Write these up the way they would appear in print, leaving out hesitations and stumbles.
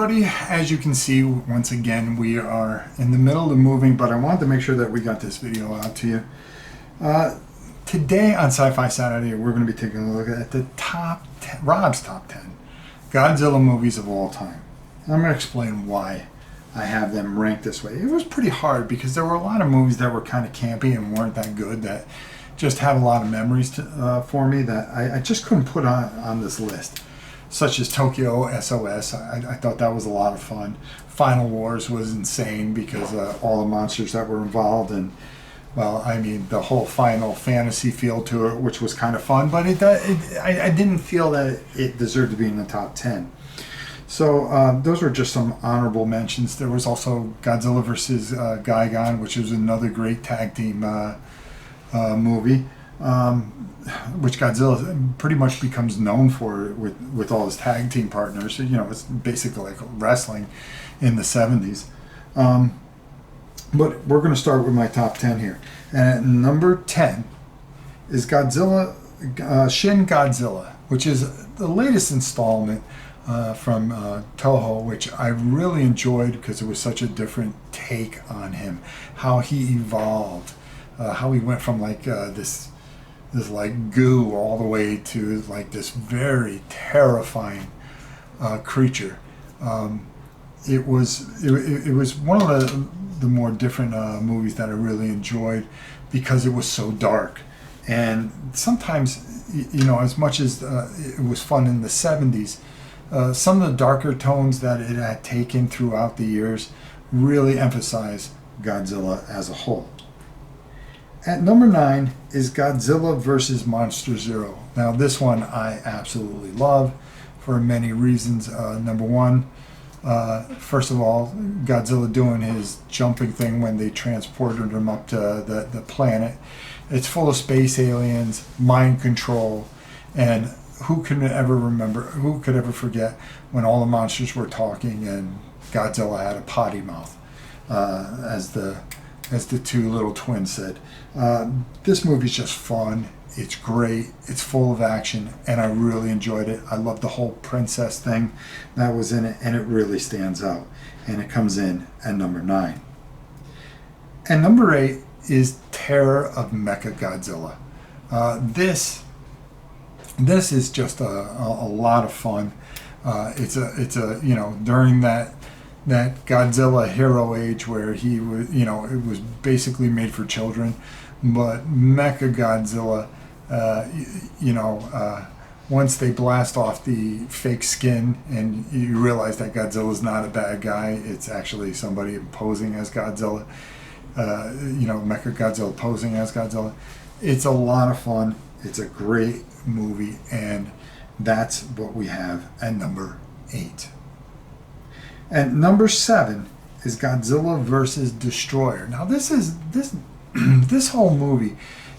everybody. As you can see, once again, we are in the middle of moving, but I wanted to make sure that we got this video out to you. Today on Sci-Fi Saturday, we're going to be taking a look at the top 10, Rob's top 10 Godzilla movies of all time. I'm going to explain why I have them ranked this way. It was pretty hard because there were a lot of movies that were kind of campy and weren't that good, that just have a lot of memories for me that I just couldn't put on this list. Such as Tokyo SOS. I thought that was a lot of fun. Final Wars was insane because all the monsters that were involved, and well, I mean, the whole Final Fantasy feel to it, which was kind of fun, but I didn't feel that it deserved to be in the top 10. So those were just some honorable mentions. There was also Godzilla vs. Gigan, which was another great tag team movie. Which Godzilla pretty much becomes known for with all his tag team partners. You know, it's basically like wrestling in the 70s. But we're going to start with my top 10 here. And at number 10 is Godzilla, Shin Godzilla, which is the latest installment from Toho, which I really enjoyed because it was such a different take on him. How he evolved, how he went from like this like goo all the way to like this very terrifying creature. It was one of the more different movies that I really enjoyed because it was so dark. And sometimes, you know, as much as it was fun in the 70s, some of the darker tones that it had taken throughout the years really emphasize Godzilla as a whole. At number 9 is Godzilla vs. Monster Zero. Now this one I absolutely love for many reasons. Number one, first of all, Godzilla doing his jumping thing when they transported him up to the planet. It's full of space aliens, mind control, and who could ever forget when all the monsters were talking and Godzilla had a potty mouth, as the two little twins said. This movie's just fun. It's great. It's full of action, and I really enjoyed it. I love the whole princess thing that was in it, and it really stands out. And it comes in at number 9. And number 8 is Terror of Mechagodzilla. This is just a lot of fun. It's a you know, during that Godzilla hero age where he was, you know, it was basically made for children, but Mechagodzilla, you know, once they blast off the fake skin and you realize that Godzilla's not a bad guy, it's actually somebody posing as Godzilla, you know, Mechagodzilla posing as Godzilla. It's a lot of fun. It's a great movie, and that's what we have at number 8. At number 7 is Godzilla vs. Destroyer. Now this this whole movie,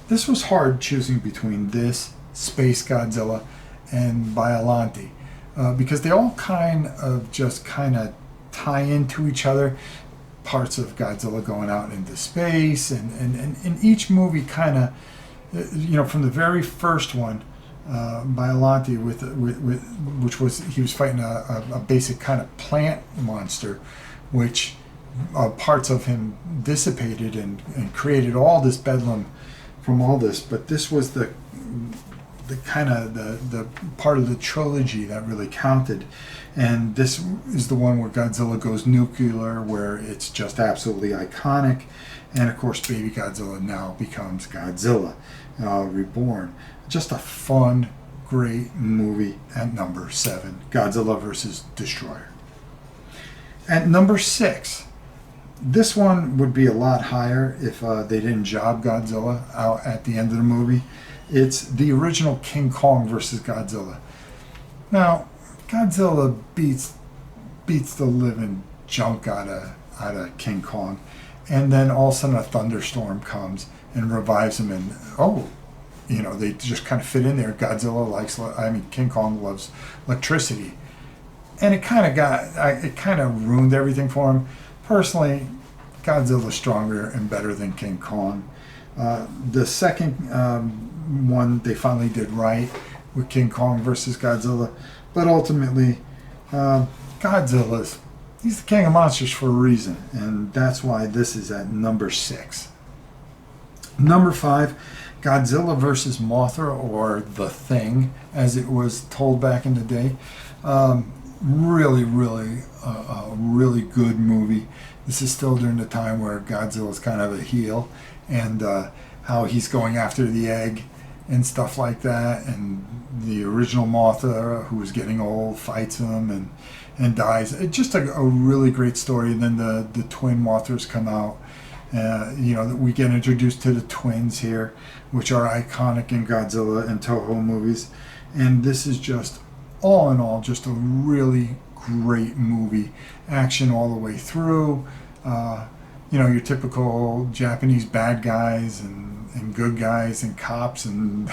this was hard choosing between this, Space Godzilla, and Biollante, because they all kind of tie into each other. Parts of Godzilla going out into space, and each movie kind of, you know, from the very first one, Biollante with which was, he was fighting a basic kind of plant monster, which parts of him dissipated and created all this bedlam from all this. But this was the kind of the part of the trilogy that really counted, and this is the one where Godzilla goes nuclear, where it's just absolutely iconic. And of course, baby Godzilla now becomes Godzilla Reborn. Just a fun, great movie at number 7, Godzilla vs. Destroyer. At number 6, this one would be a lot higher if they didn't job Godzilla out at the end of the movie. It's the original King Kong vs. Godzilla. Now, Godzilla beats the living junk out of King Kong, and then all of a sudden a thunderstorm comes and revives him, and you know, they just kind of fit in there. King Kong loves electricity. And it kind of ruined everything for him. Personally, Godzilla's stronger and better than King Kong. The second one they finally did right with King Kong versus Godzilla, but ultimately he's the king of monsters for a reason, and that's why this is at number 6. Number 5, Godzilla versus Mothra, or The Thing, as it was told back in the day. Really, really, a really good movie. This is still during the time where Godzilla's kind of a heel, and how he's going after the egg and stuff like that. And the original Mothra, who was getting old, fights him and dies. It's just a really great story. And then the twin Mothras come out. We get introduced to the twins here, which are iconic in Godzilla and Toho movies. And this is just, all in all, just a really great movie. Action all the way through. Your typical Japanese bad guys and good guys and cops and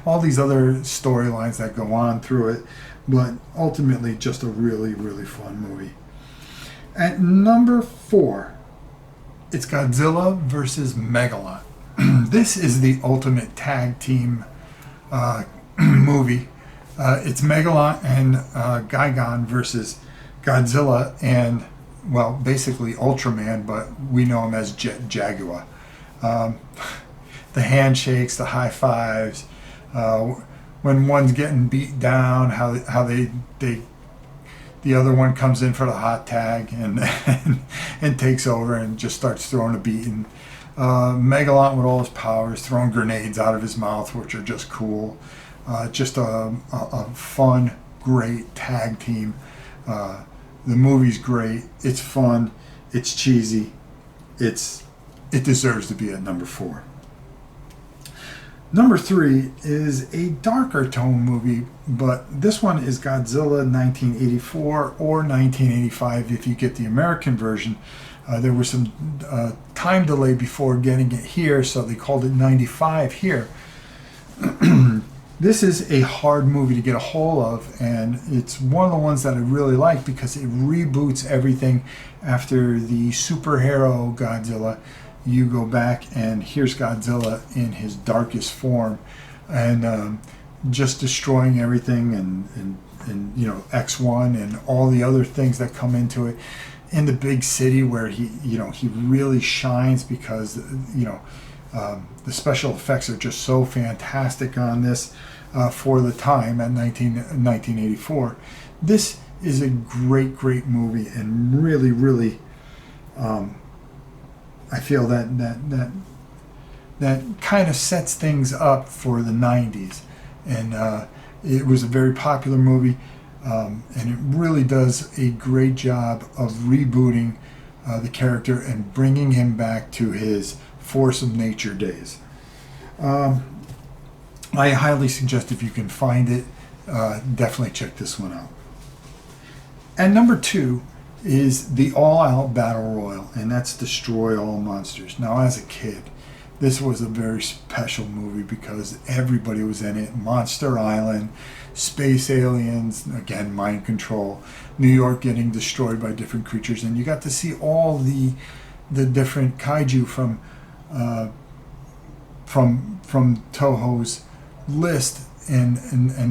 all these other storylines that go on through it. But ultimately, just a really, really fun movie. At number 4, it's Godzilla versus Megalon. This is the ultimate tag team movie. It's Megalon and Gigan versus Godzilla and, well, basically Ultraman, but we know him as Jet Jaguar. The handshakes, the high fives, when one's getting beat down, how they the other one comes in for the hot tag and takes over and just starts throwing a beating. Megalon with all his powers, throwing grenades out of his mouth, which are just cool. Just a fun, great tag team. The movie's great. It's fun. It's cheesy. It deserves to be at number 4. Number 3 is a darker tone movie, but this one is Godzilla 1984 or 1985 if you get the American version. There was some time delay before getting it here, so they called it 95 here. This is a hard movie to get a hold of, and it's one of the ones that I really like because it reboots everything after the superhero Godzilla. You go back and here's Godzilla in his darkest form, and just destroying everything, and X1 and all the other things that come into it in the big city where he really shines because the special effects are just so fantastic on this for the time at 1984. This is a great movie, and really, really, I feel that kind of sets things up for the 90s. And it was a very popular movie, and it really does a great job of rebooting the character and bringing him back to his force of nature days. I highly suggest, if you can find it, definitely check this one out. And number 2 is the all-out battle royal, and that's Destroy All Monsters. Now, as a kid, this was a very special movie because everybody was in it. Monster Island, space aliens, again, mind control, New York getting destroyed by different creatures, and you got to see all the different kaiju from Toho's list, and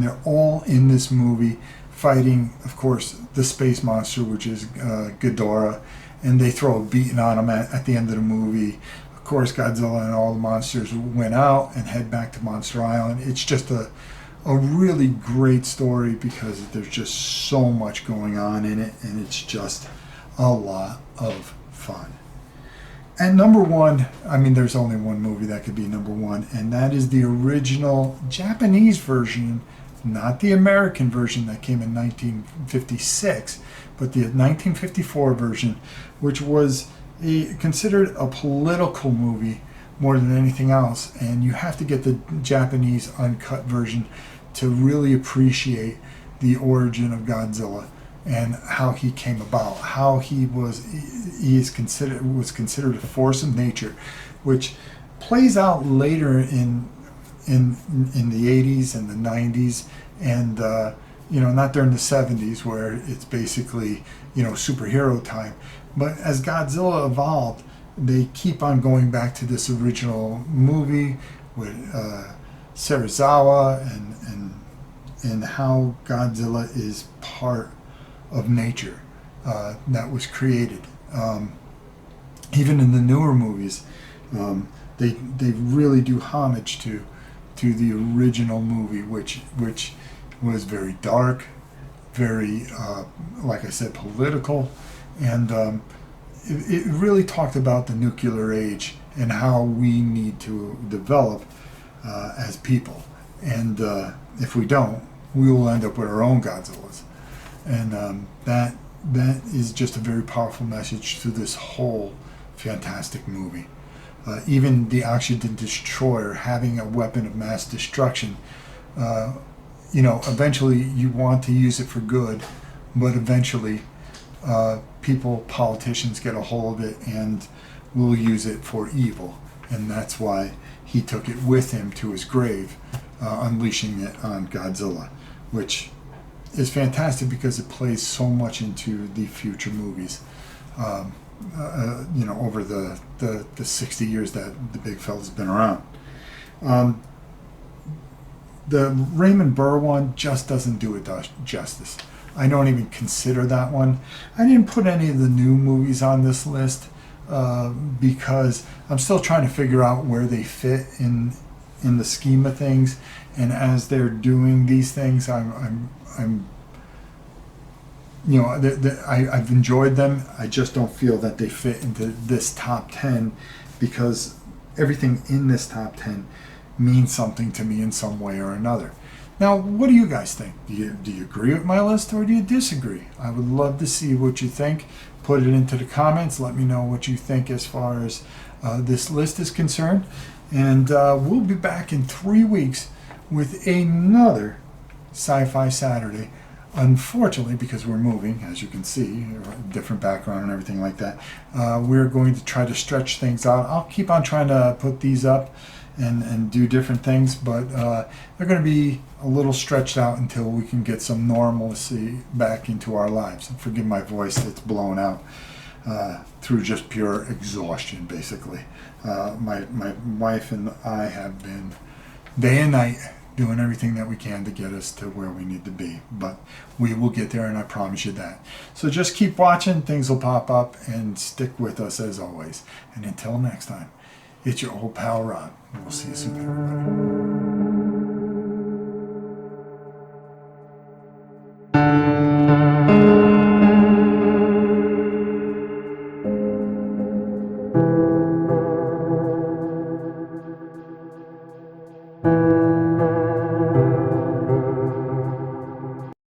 they're all in this movie fighting, of course, the space monster, which is Ghidorah, and they throw a beating on him at the end of the movie. Of course, Godzilla and all the monsters went out and head back to Monster Island. It's just a really great story because there's just so much going on in it, and it's just a lot of fun. And number 1, I mean, there's only one movie that could be number 1, and that is the original Japanese version, not the American version that came in 1956, but the 1954 version, which was considered a political movie more than anything else. And you have to get the Japanese uncut version to really appreciate the origin of Godzilla and how he came about, how he was considered a force of nature, which plays out later in the 80s and the 90s, and not during the 70s where it's basically superhero time. But as Godzilla evolved, they keep on going back to this original movie with Serizawa and how Godzilla is part of nature that was created. Even in the newer movies, they really do homage to the original movie, which was very dark, very like I said, political, and it really talked about the nuclear age and how we need to develop as people. And if we don't, we will end up with our own Godzillas. And that is just a very powerful message to this whole fantastic movie. Even the Oxygen Destroyer having a weapon of mass destruction, eventually you want to use it for good, but eventually politicians get a hold of it and will use it for evil. And that's why he took it with him to his grave, unleashing it on Godzilla, which is fantastic because it plays so much into the future movies. Over the 60 years that the big fella's been around. The Raymond Burr one just doesn't do it justice. I don't even consider that one. I didn't put any of the new movies on this list because I'm still trying to figure out where they fit in the scheme of things. And as they're doing these things, I've enjoyed them. I just don't feel that they fit into this top 10 because everything in this top 10 means something to me in some way or another. Now, what do you guys think? Do you agree with my list or do you disagree? I would love to see what you think. Put it into the comments. Let me know what you think as far as this list is concerned. And we'll be back in 3 weeks with another Sci-Fi Saturday. Unfortunately, because we're moving, as you can see, different background and everything like that, we're going to try to stretch things out. I'll keep on trying to put these up and do different things, but they're going to be a little stretched out until we can get some normalcy back into our lives. And forgive my voice that's blown out through just pure exhaustion, basically. My wife and I have been day and night doing everything that we can to get us to where we need to be. But we will get there, and I promise you that. So just keep watching. Things will pop up, and stick with us as always. And until next time, it's your old pal Rob. We'll see you soon, everybody.